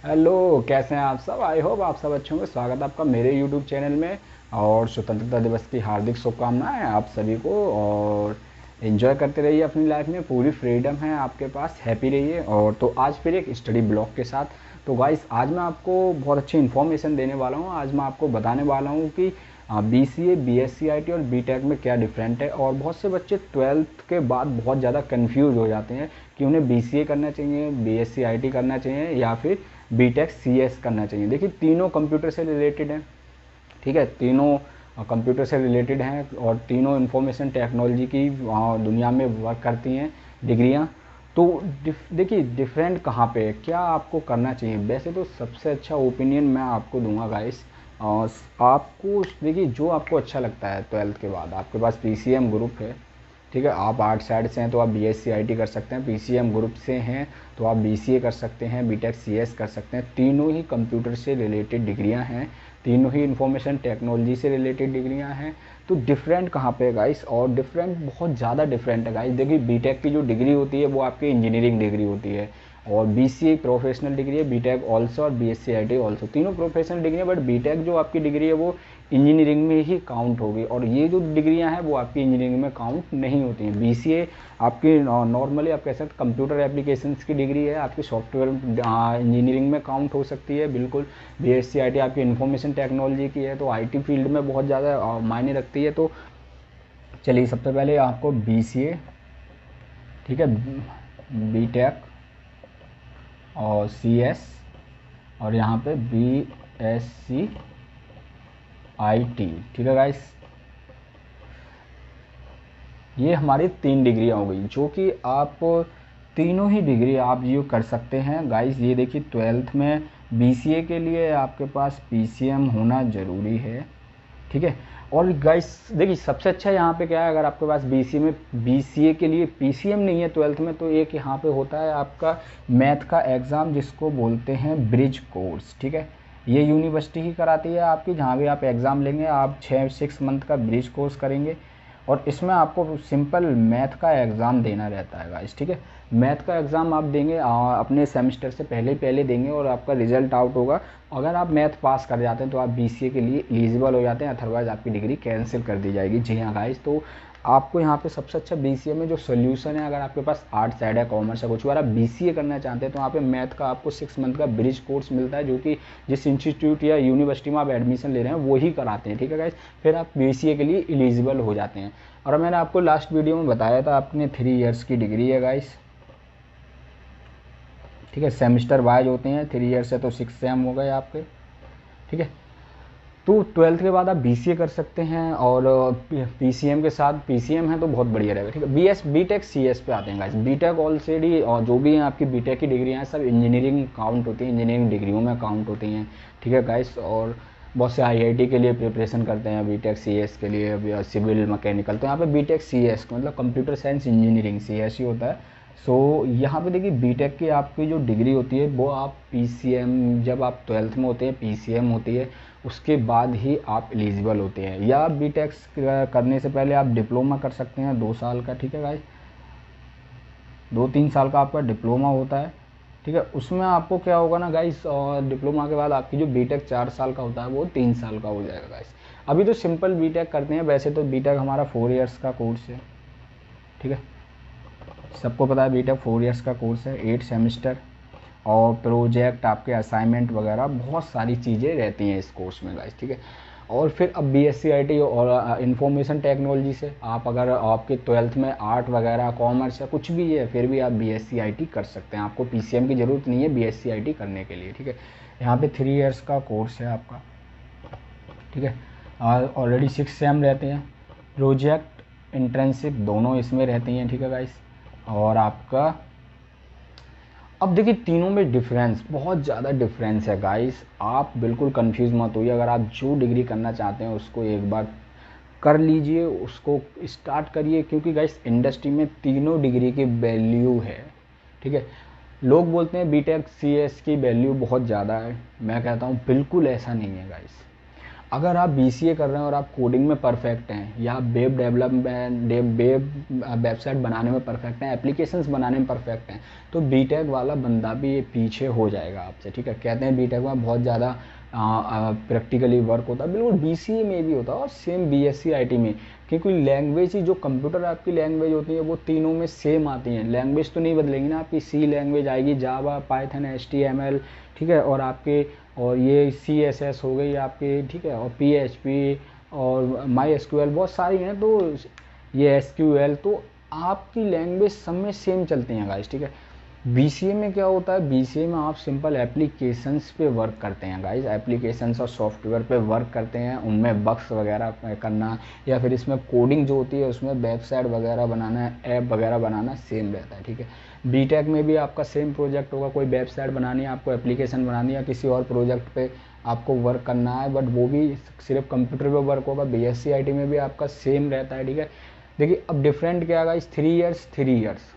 Hello, कैसे हैं आप सब। आई होप आप सब अच्छे होंगे। स्वागत है आपका मेरे यूट्यूब चैनल में। और स्वतंत्रता दिवस की हार्दिक शुभकामनाएं आप सभी को। और एंजॉय करते रहिए अपनी लाइफ में, पूरी फ्रीडम है आपके पास, हैप्पी रहिए। और तो आज फिर एक स्टडी ब्लॉग के साथ। तो गाइस, आज मैं आपको बहुत अच्छी इन्फॉर्मेशन देने वाला हूँ। आज मैं आपको बताने वाला हूँ कि BCA, BSc IT और BTech में क्या डिफरेंट है। और बहुत से बच्चे 12th के बाद बहुत ज़्यादा कंफ्यूज हो जाते हैं कि उन्हें BCA करना चाहिए, BSc IT करना चाहिए या फिर BTech CS करना चाहिए। देखिए, तीनों कंप्यूटर से रिलेटेड हैं। ठीक है, तीनों कंप्यूटर से रिलेटेड हैं और तीनों इंफॉर्मेशन टेक्नोलॉजी की दुनिया में वर्क करती हैं डिग्रियां। तो देखिए, डिफरेंट कहाँ पे है, क्या आपको करना चाहिए। वैसे तो सबसे अच्छा ओपिनियन मैं आपको दूंगा गाइस। आपको देखिए, जो आपको अच्छा लगता है। 12th के बाद आपके पास PCM ग्रुप है। ठीक है, आप आर्ट साइड से हैं तो आप BSc IT कर सकते हैं। PCM ग्रुप से हैं तो आप BCA कर सकते हैं, BTech CS कर सकते हैं। तीनों ही कंप्यूटर से रिलेटेड डिग्रियां हैं, तीनों ही इंफॉर्मेशन टेक्नोलॉजी से रिलेटेड डिग्रियां हैं। तो डिफरेंट कहाँ पे है गाइस, और डिफरेंट बहुत ज़्यादा डिफरेंट है गाइस। देखिए, BTech की जो डिग्री होती है वो आपकी इंजीनियरिंग डिग्री होती है, और BCA प्रोफेशनल डिग्री है, BTech ऑल्सो और BSc IT ऑल्सो, तीनों प्रोफेशनल डिग्री है। बट BTech जो आपकी डिग्री है वो इंजीनियरिंग में ही काउंट होगी, और ये जो डिग्रियां हैं वो आपकी इंजीनियरिंग में काउंट नहीं होती हैं। BCA आपकी नॉर्मली आप कह सकते कंप्यूटर एप्लीकेशंस की डिग्री है, आपकी सॉफ्टवेयर इंजीनियरिंग में काउंट हो सकती है बिल्कुल। BSc IT आपकी इंफॉर्मेशन टेक्नोलॉजी की है, तो IT फील्ड में बहुत ज़्यादा मायने रखती है। तो चलिए, सबसे पहले आपको BCA, ठीक है, BTech और CS, और यहाँ पे BSc IT, ठीक है गाइस। ये हमारी 3 डिग्रियाँ हो गई, जो कि आप तीनों ही डिग्री आप ये कर सकते हैं गाइस। ये देखिए, 12th में BCA के लिए आपके पास PCM होना ज़रूरी है। ठीक है, और गाइस देखिए, सबसे अच्छा यहाँ पे क्या है, अगर आपके पास BCA के लिए PCM नहीं है 12th में, तो एक यहाँ पे होता है आपका मैथ का एग्ज़ाम, जिसको बोलते हैं ब्रिज कोर्स। ठीक है, ये यूनिवर्सिटी ही कराती है आपकी, जहाँ भी आप एग्ज़ाम लेंगे, आप 6 मंथ का ब्रिज कोर्स करेंगे। और इसमें आपको सिंपल मैथ का एग्ज़ाम देना रहता है गाइस। ठीक है, मैथ का एग्ज़ाम आप देंगे अपने सेमेस्टर से पहले पहले देंगे, और आपका रिजल्ट आउट होगा। अगर आप मैथ पास कर जाते हैं तो आप BCA के लिए एलिजिबल हो जाते हैं, अदरवाइज़ आपकी डिग्री कैंसिल कर दी जाएगी। जी हाँ गाइस, तो आपको यहाँ पे सबसे अच्छा BCA में जो सोल्यूशन है, अगर आपके पास आर्ट साइड है, कॉमर्स है, कुछ अगर आप BCA करना चाहते हैं तो यहाँ पे मैथ का आपको 6 मंथ का ब्रिज कोर्स मिलता है, जो कि जिस इंस्टीट्यूट या यूनिवर्सिटी में आप एडमिशन ले रहे हैं वही कराते हैं। ठीक है गाइस, फिर आप BCA के लिए एलिजिबल हो जाते हैं। और मैंने आपको लास्ट वीडियो में बताया था, आपने 3 ईयर्स की डिग्री है गाइस। ठीक है, सेमेस्टर वाइज होते हैं, 3 ईयर्स है तो 6 सेम हो गए आपके। ठीक है, तो 12th के बाद आप BCA कर सकते हैं, और PCM के साथ PCM है तो बहुत बढ़िया रहेगा। ठीक है, BTech CS पे आते हैं गाइस। BTech ऑलरेडी, और जो भी हैं आपकी BTech की डिग्री हैं, सब इंजीनियरिंग काउंट होती है, इंजीनियरिंग डिग्रियों में काउंट होती हैं। ठीक है गाइस, और बहुत से IIT के लिए प्रिपरेशन करते हैं, BTech CS के लिए, सिविल मैकेनिकल। तो यहाँ पे BTech CS मतलब कंप्यूटर साइंस इंजीनियरिंग CS ही होता है। सो यहाँ पे देखिए, BTech की आपकी जो डिग्री होती है वो आप PCM, जब आप 12th में होते हैं PCM होती है, उसके बाद ही आप एलिजिबल होते हैं। या BTech करने से पहले आप डिप्लोमा कर सकते हैं 2 साल का। ठीक है गाइस, 2-3 साल का आपका डिप्लोमा होता है। ठीक है, उसमें आपको क्या होगा ना गाइस, और डिप्लोमा के बाद आपकी जो BTech 4 साल का होता है वो 3 साल का हो जाएगा गाइस। अभी तो सिंपल BTech करते हैं, वैसे तो BTech हमारा 4 ईयर्स का कोर्स है। ठीक है, सबको पता है BTech 4 ईयर्स का कोर्स है, 8 सेमेस्टर, और प्रोजेक्ट, आपके असाइनमेंट वगैरह बहुत सारी चीज़ें रहती हैं इस कोर्स में गाइस। ठीक है, और फिर अब BSc IT और इंफॉर्मेशन टेक्नोलॉजी से आप, अगर आपके 12th में आर्ट वगैरह, कॉमर्स या कुछ भी है, फिर भी आप BSc IT कर सकते हैं। आपको PCM की ज़रूरत नहीं है BSc IT करने के लिए। ठीक है, यहाँ पे 3 ईयर्स का कोर्स है आपका। ठीक है, ऑलरेडी 6 सेम रहते हैं, प्रोजेक्ट इंटर्नशिप दोनों इसमें रहती हैं। ठीक है गाइस, और आपका, अब देखिए, तीनों में डिफरेंस, बहुत ज़्यादा डिफरेंस है गाइस। आप बिल्कुल कंफ्यूज मत होइए, अगर आप जो डिग्री करना चाहते हैं उसको एक बार कर लीजिए, उसको स्टार्ट करिए, क्योंकि गाइस इंडस्ट्री में तीनों डिग्री की वैल्यू है। ठीक है, लोग बोलते हैं BTech CS की वैल्यू बहुत ज़्यादा है, मैं कहता हूँ बिल्कुल ऐसा नहीं है गाइस। अगर आप बीसीए कर रहे हैं और आप कोडिंग में परफेक्ट हैं या वेब डेवलपमेंट वेबसाइट बनाने में परफेक्ट हैं, एप्लीकेशंस बनाने में परफेक्ट हैं, तो बीटेक वाला बंदा भी पीछे हो जाएगा आपसे, ठीक है। कहते हैं बीटेक में बहुत ज़्यादा प्रैक्टिकली वर्क होता है, बिल्कुल बीसीए में भी होता है और सेम बीएससी आईटी में, क्योंकि लैंग्वेज ही जो कंप्यूटर आपकी लैंग्वेज होती है वो तीनों में सेम आती हैं। लैंग्वेज तो नहीं बदलेंगी ना, आपकी सी लैंग्वेज आएगी, जावा, पाइथन, एचटीएमएल, ठीक है, और आपके और ये सीएसएस हो गई आपकी, ठीक है, और पीएचपी और माई एसक्यूएल बहुत सारी हैं, तो ये एसक्यूएल, तो आपकी लैंग्वेज सब में सेम चलती हैं गाइस, ठीक है। बीसीए में क्या होता है, बीसीए में आप सिंपल एप्लीकेशंस पे वर्क करते हैं गाइस, एप्लीकेशंस और सॉफ्टवेयर पे वर्क करते हैं, उनमें बग्स वगैरह करना, या फिर इसमें कोडिंग जो होती है उसमें वेबसाइट वगैरह बनाना, ऐप वगैरह बनाना सेम रहता है, ठीक है। बीटेक में भी आपका सेम प्रोजेक्ट होगा, कोई वेबसाइट बनानी है आपको, एप्लीकेशन बनानी है, या किसी और प्रोजेक्ट पे आपको वर्क करना है, बट वो भी सिर्फ कंप्यूटर पे वर्क होगा। बीएससी आईटी में भी आपका सेम रहता है, ठीक है। देखिए अब डिफरेंट क्या है गाइस, 3 इयर्स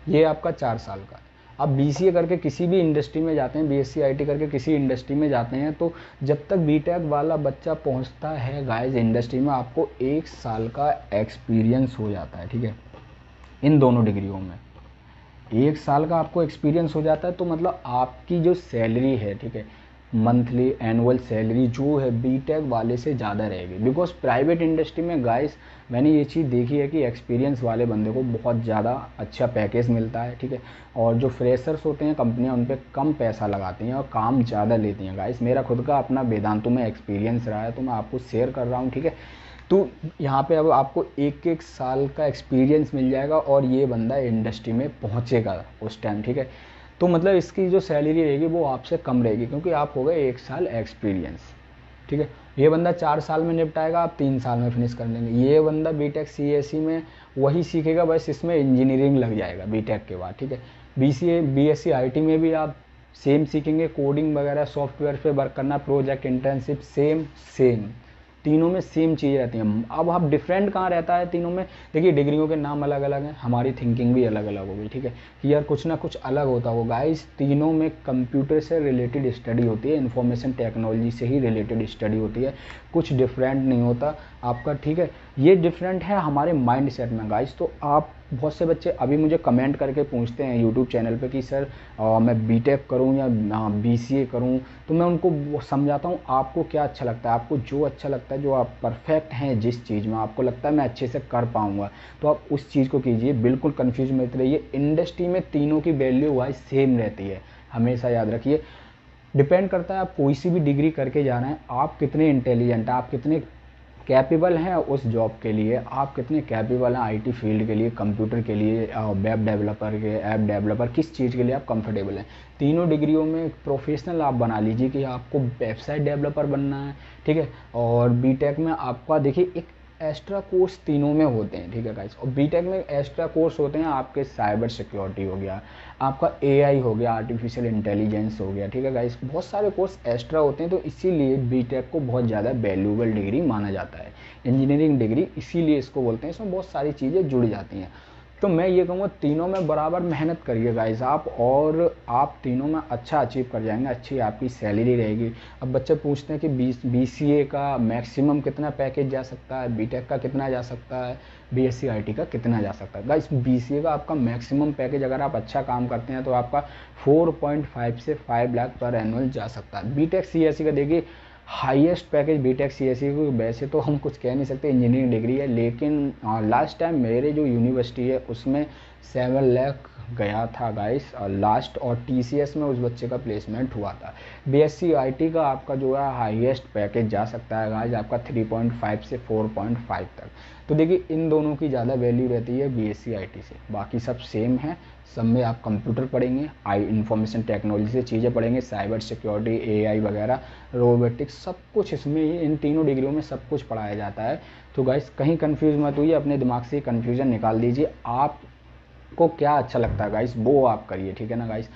ये आपका 4 साल का है। आप बीसीए करके किसी भी इंडस्ट्री में जाते हैं, बीएससी आईटी करके किसी इंडस्ट्री में जाते हैं, तो जब तक बीटेक वाला बच्चा पहुंचता है गाइस इंडस्ट्री में, आपको 1 साल का एक्सपीरियंस हो जाता है, ठीक है। इन दोनों डिग्रियों में 1 साल का आपको एक्सपीरियंस हो जाता है, तो मतलब आपकी जो सैलरी है, ठीक है, मंथली एनुअल सैलरी जो है बीटेक वाले से ज़्यादा रहेगी। बिकॉज प्राइवेट इंडस्ट्री में गाइस मैंने ये चीज़ देखी है कि एक्सपीरियंस वाले बंदे को बहुत ज़्यादा अच्छा पैकेज मिलता है, ठीक है, और जो फ्रेशर्स होते हैं कंपनियां उन पर कम पैसा लगाती हैं और काम ज़्यादा लेती हैं गाइस। मेरा खुद का अपना वेदांतु में एक्सपीरियंस रहा है, तो मैं आपको शेयर कर रहा हूँ, ठीक है। तो यहाँ पे अब आपको 1-1 साल का एक्सपीरियंस मिल जाएगा और ये बंदा इंडस्ट्री में पहुँचेगा उस टाइम, ठीक है। तो मतलब इसकी जो सैलरी रहेगी वो आपसे कम रहेगी, क्योंकि आप हो गए 1 साल एक्सपीरियंस, ठीक है। ये बंदा 4 साल में निपटाएगा, आप 3 साल में फिनिश कर लेंगे। ये बंदा बीटेक सीएससी में वही सीखेगा, बस इसमें इंजीनियरिंग लग जाएगा बीटेक के बाद, ठीक है। बीसीए बीएससी आईटी में भी आप सेम सीखेंगे, कोडिंग वगैरह सॉफ्टवेयर पे वर्क करना, प्रोजेक्ट, इंटर्नशिप, सेम सेम तीनों में सेम चीज़ रहती है। अब आप डिफरेंट कहाँ रहता है तीनों में, देखिए डिग्रियों के नाम अलग अलग हैं, हमारी थिंकिंग भी अलग अलग होगी, ठीक है, कि यार कुछ ना कुछ अलग होता होगा। गाइस तीनों में कंप्यूटर से रिलेटेड स्टडी होती है, इंफॉर्मेशन टेक्नोलॉजी से ही रिलेटेड स्टडी होती है, कुछ डिफरेंट नहीं होता आपका, ठीक है। ये डिफरेंट है हमारे माइंड सेट में गाइस। तो आप बहुत से बच्चे अभी मुझे कमेंट करके पूछते हैं यूट्यूब चैनल पे कि सर मैं बीटेक करूं या बीसीए करूं, तो मैं उनको समझाता हूं आपको क्या अच्छा लगता है, आपको जो अच्छा लगता है, जो आप परफेक्ट हैं जिस चीज़ में आपको लगता है मैं अच्छे से कर पाऊंगा, तो आप उस चीज़ को कीजिए, बिल्कुल कन्फ्यूज मत रहिए। इंडस्ट्री में तीनों की वैल्यू वाइज सेम रहती है, हमेशा याद रखिए। डिपेंड करता है आप कोई सी भी डिग्री करके जा रहे हैं, आप कितने इंटेलिजेंट हैं, आप कितने कैपेबल हैं उस जॉब के लिए, आप कितने कैपेबल हैं आईटी फील्ड के लिए, कंप्यूटर के लिए, वेब डेवलपर के, ऐप डेवलपर, किस चीज़ के लिए आप कंफर्टेबल हैं। तीनों डिग्रियों में प्रोफेशनल आप बना लीजिए कि आपको वेबसाइट डेवलपर बनना है, ठीक है। और बीटेक में आपका देखिए एक एक्स्ट्रा कोर्स तीनों में होते हैं, ठीक है गाइस। और बीटेक में एक्स्ट्रा कोर्स होते हैं आपके साइबर सिक्योरिटी हो गया, आपका एआई हो गया, आर्टिफिशियल इंटेलिजेंस हो गया, ठीक है गाइस। बहुत सारे कोर्स एक्स्ट्रा होते हैं, तो इसीलिए बीटेक को बहुत ज़्यादा वैल्यूएबल डिग्री माना जाता है, इंजीनियरिंग डिग्री, इसीलिए इसको बोलते हैं। इसमें बहुत सारी चीज़ें जुड़ जाती हैं। तो मैं ये कहूँगा तीनों में बराबर मेहनत करिए गाइस आप, और आप तीनों में अच्छा अचीव कर जाएंगे, अच्छी आपकी सैलरी रहेगी। अब बच्चे पूछते हैं कि बीसीए का मैक्सिमम कितना पैकेज जा सकता है, बीटेक का कितना जा सकता है, बीएससी आईटी का कितना जा सकता है। गाइस बीसीए का आपका मैक्सिमम पैकेज अगर आप अच्छा काम करते हैं तो आपका 4.5 से 5 लाख पर एनुअल जा सकता है। बीटेक सीएससी का देखिए हाईएस्ट पैकेज बीटेक सीएससी को, वैसे तो हम कुछ कह नहीं सकते, इंजीनियरिंग डिग्री है, लेकिन लास्ट टाइम मेरे जो यूनिवर्सिटी है उसमें 7 लाख गया था गाइस लास्ट, और टीसीएस में उस बच्चे का प्लेसमेंट हुआ था। बीएससी आईटी का आपका जो है हाईएस्ट पैकेज जा सकता है गाइस आपका 3.5 से 4.5 तक। तो देखिए इन दोनों की ज़्यादा वैल्यू रहती है बीएससी आईटी से, बाकी सब सेम है। सब में आप कंप्यूटर पढ़ेंगे, इंफॉर्मेशन टेक्नोलॉजी से चीज़ें पढ़ेंगे, साइबर सिक्योरिटी, एआई वगैरह, रोबोटिक्स, सब कुछ इसमें ही, इन तीनों डिग्रियों में सब कुछ पढ़ाया जाता है। तो गाइस कहीं कंफ्यूज मत होइए, अपने दिमाग से कंफ्यूजन निकाल दीजिए। आप को क्या अच्छा लगता है गाइस वो आप करिए, ठीक है ना गाइस।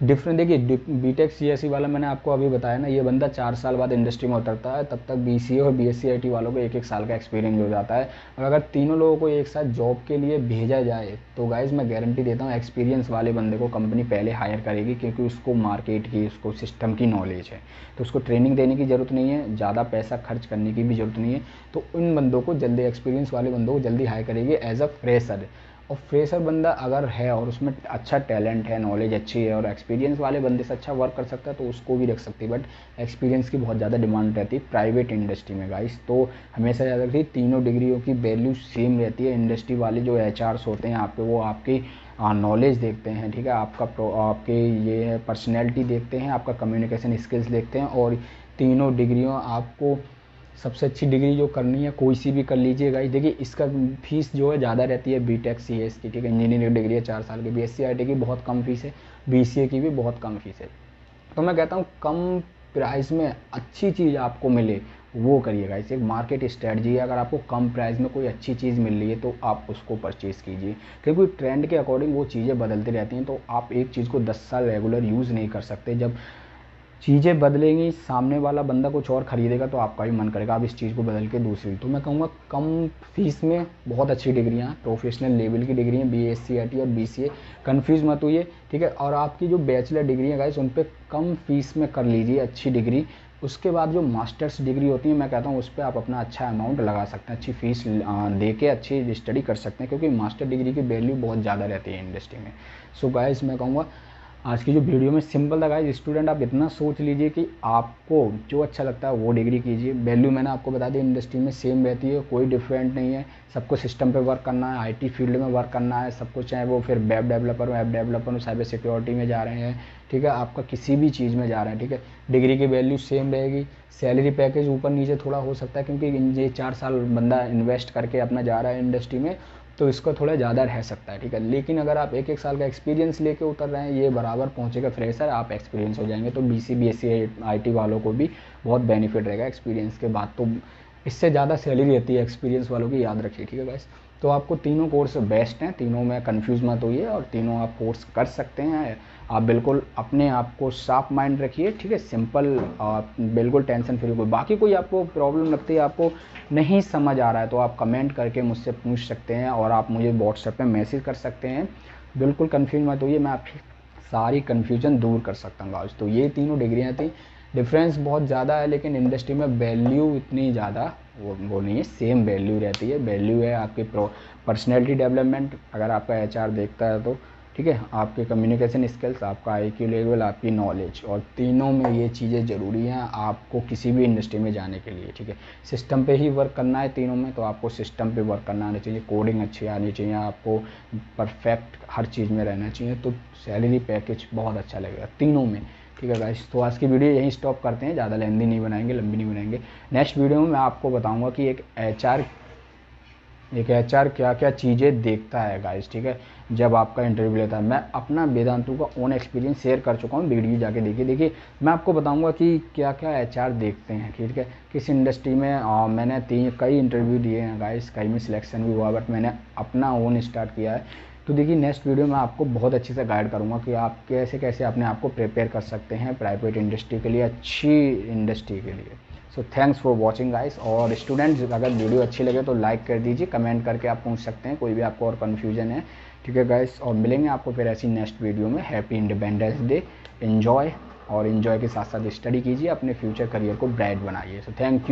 डिफरेंट देखिए, बीटेक सीएससी वाला मैंने आपको अभी बताया ना, ये बंदा 4 साल बाद इंडस्ट्री में उतरता है, तब तक बीसीए और बीएससी आईटी वालों को 1-1 साल का एक्सपीरियंस हो जाता है। और अगर तीनों लोगों को एक साथ जॉब के लिए भेजा जाए तो गाइस मैं गारंटी देता हूँ एक्सपीरियंस वाले बंदे को कंपनी पहले हायर करेगी, क्योंकि उसको मार्केट की, उसको सिस्टम की नॉलेज है। तो उसको ट्रेनिंग देने की ज़रूरत नहीं है, ज़्यादा पैसा खर्च करने की भी ज़रूरत नहीं है। तो उन बंदों को जल्दी, एक्सपीरियंस वाले बंदों को जल्दी हायर करेगी एज अ फ्रेशर। और फ्रेशर बंदा अगर है और उसमें अच्छा टैलेंट है, नॉलेज अच्छी है और एक्सपीरियंस वाले बंदे से अच्छा वर्क कर सकता है तो उसको भी रख सकती है। बट एक्सपीरियंस की बहुत ज़्यादा डिमांड रहती है प्राइवेट इंडस्ट्री में गाइस। तो हमेशा याद रखिए, तीनों डिग्रियों की वैल्यू सेम रहती है। इंडस्ट्री वाले जो एचआरस होते हैं आपके, वो आपकी नॉलेज देखते हैं, ठीक है, आपके ये पर्सनैलिटी देखते हैं, आपका कम्युनिकेशन स्किल्स देखते हैं। और तीनों डिग्रियों आपको सबसे अच्छी डिग्री जो करनी है कोई सी भी कर लीजिएगा। देखिए इसका फीस जो है ज़्यादा रहती है बीटेक सीएस की, ठीक है, इंजीनियरिंग डिग्री है 4 साल की। बीएससी आईटी की बहुत कम फीस है, बीसीए की भी बहुत कम फीस है। तो मैं कहता हूँ कम प्राइस में अच्छी चीज़ आपको मिले वो करिएगा। इसे एक मार्केट स्ट्रेटजी है, अगर आपको कम प्राइस में कोई अच्छी चीज़ मिल रही है तो आप उसको परचेज़ कीजिए, क्योंकि ट्रेंड के अकॉर्डिंग वो चीज़ें बदलती रहती हैं। तो आप एक चीज़ को 10 साल रेगुलर यूज़ नहीं कर सकते। जब चीज़ें बदलेंगी, सामने वाला बंदा कुछ और ख़रीदेगा तो आपका भी मन करेगा आप इस चीज़ को बदल के दूसरी। तो मैं कहूँगा कम फीस में बहुत अच्छी डिग्रियाँ, प्रोफेशनल लेवल की डिग्रियाँ, बीएससी आईटी और बीसीए, कन्फ्यूज़ मत होइए, ठीक है। और आपकी जो बैचलर डिग्री है गाइस, उन पर कम फीस में कर लीजिए अच्छी डिग्री। उसके बाद जो मास्टर्स डिग्री होती है, मैं कहता हूँ उस पर आप अपना अच्छा अमाउंट लगा सकते हैं, अच्छी फीस दे के अच्छी स्टडी कर सकते हैं, क्योंकि मास्टर डिग्री की वैल्यू बहुत ज़्यादा रहती है इंडस्ट्री में। सो गाइस मैं कहूँगा आज की जो वीडियो में सिंपल था गाइस, स्टूडेंट आप इतना सोच लीजिए कि आपको जो अच्छा लगता है वो डिग्री कीजिए। वैल्यू मैंने आपको बता दी इंडस्ट्री में सेम रहती है, कोई डिफरेंट नहीं है। सबको सिस्टम पे वर्क करना है, आईटी फील्ड में वर्क करना है सबको, चाहे वो फिर वेब डेवलपर हो, ऐप डेवलपर हो, साइबर सिक्योरिटी में जा रहे हैं, ठीक है, आपका किसी भी चीज़ में जा रहे हैं, ठीक है, डिग्री की वैल्यू सेम रहेगी। सैलरी पैकेज ऊपर नीचे थोड़ा हो सकता है, क्योंकि ये 4 साल बंदा इन्वेस्ट करके अपना जा रहा है इंडस्ट्री में, तो इसका थोड़ा ज़्यादा रह सकता है, ठीक है। लेकिन अगर आप 1-1 साल का एक्सपीरियंस लेके उतर रहे हैं, ये बराबर पहुंचेगा फ्रेशर, आप एक्सपीरियंस हो जाएंगे। तो बीएससी आईटी वालों को भी बहुत बेनिफिट रहेगा एक्सपीरियंस के बाद। तो इससे ज़्यादा सैलरी रहती है एक्सपीरियंस वालों की, याद रखिए, ठीक है गाइस। तो आपको तीनों कोर्स बेस्ट हैं, तीनों में कंफ्यूज मत होइए और तीनों आप कोर्स कर सकते हैं। आप बिल्कुल अपने आप को साफ माइंड रखिए, ठीक है, सिंपल, बिल्कुल टेंशन फ्री। कोई बाकी कोई आपको प्रॉब्लम लगती है, आपको नहीं समझ आ रहा है, तो आप कमेंट करके मुझसे पूछ सकते हैं और आप मुझे व्हाट्सएप पे मैसेज कर सकते हैं। बिल्कुल कन्फ्यूज मत होइए, मैं आपकी सारी कन्फ्यूजन दूर कर सकता हूँ आज। तो ये तीनों डिग्रियाँ थी, डिफरेंस बहुत ज़्यादा है, लेकिन इंडस्ट्री में वैल्यू इतनी ज़्यादा वो नहीं है, सेम वैल्यू रहती है। वैल्यू है आपकी पर्सनैलिटी डेवलपमेंट, अगर आपका एचआर देखता है तो, ठीक है, आपके कम्युनिकेशन स्किल्स, आपका आईक्यू लेवल, आपकी नॉलेज, और तीनों में ये चीज़ें ज़रूरी हैं आपको किसी भी इंडस्ट्री में जाने के लिए, ठीक है। सिस्टम पे ही वर्क करना है तीनों में, तो आपको सिस्टम पे वर्क करना आना चाहिए, कोडिंग अच्छी आनी चाहिए, आपको परफेक्ट हर चीज़ में रहना चाहिए। तो सैलरी पैकेज बहुत अच्छा लगेगा तीनों में, ठीक है गाइस। तो आज की वीडियो यहीं स्टॉप करते हैं, ज़्यादा लेंदी नहीं बनाएंगे, लंबी नहीं बनाएंगे। नेक्स्ट वीडियो में मैं आपको बताऊंगा कि एक एचआर क्या क्या चीज़ें देखता है गाइस, ठीक है, जब आपका इंटरव्यू लेता है। मैं अपना वेदांतु का ओन एक्सपीरियंस शेयर कर चुका हूँ, वीडियो जाके देखिए। मैं आपको बताऊंगा कि क्या क्या एचआर देखते हैं, ठीक है, किस इंडस्ट्री में। मैंने कई इंटरव्यू दिए हैं गाइस, कई में सिलेक्शन भी हुआ, बट मैंने अपना ओन स्टार्ट किया है। तो देखिए नेक्स्ट वीडियो में आपको बहुत अच्छे से गाइड करूँगा कि आप कैसे कैसे अपने आप को प्रिपेयर कर सकते हैं प्राइवेट इंडस्ट्री के लिए, अच्छी इंडस्ट्री के लिए। So thanks for watching guys. और स्टूडेंट्स अगर वीडियो अच्छी लगे तो लाइक कर दीजिए, कमेंट करके आप पूछ सकते हैं कोई भी आपको और कन्फ्यूजन है, ठीक है गाइस। और मिलेंगे आपको फिर ऐसी नेक्स्ट वीडियो में। हैप्पी इंडिपेंडेंस डे, एंजॉय, और इन्जॉय के साथ साथ स्टडी कीजिए, अपने फ्यूचर करियर को ब्राइट बनाइए। So thank you.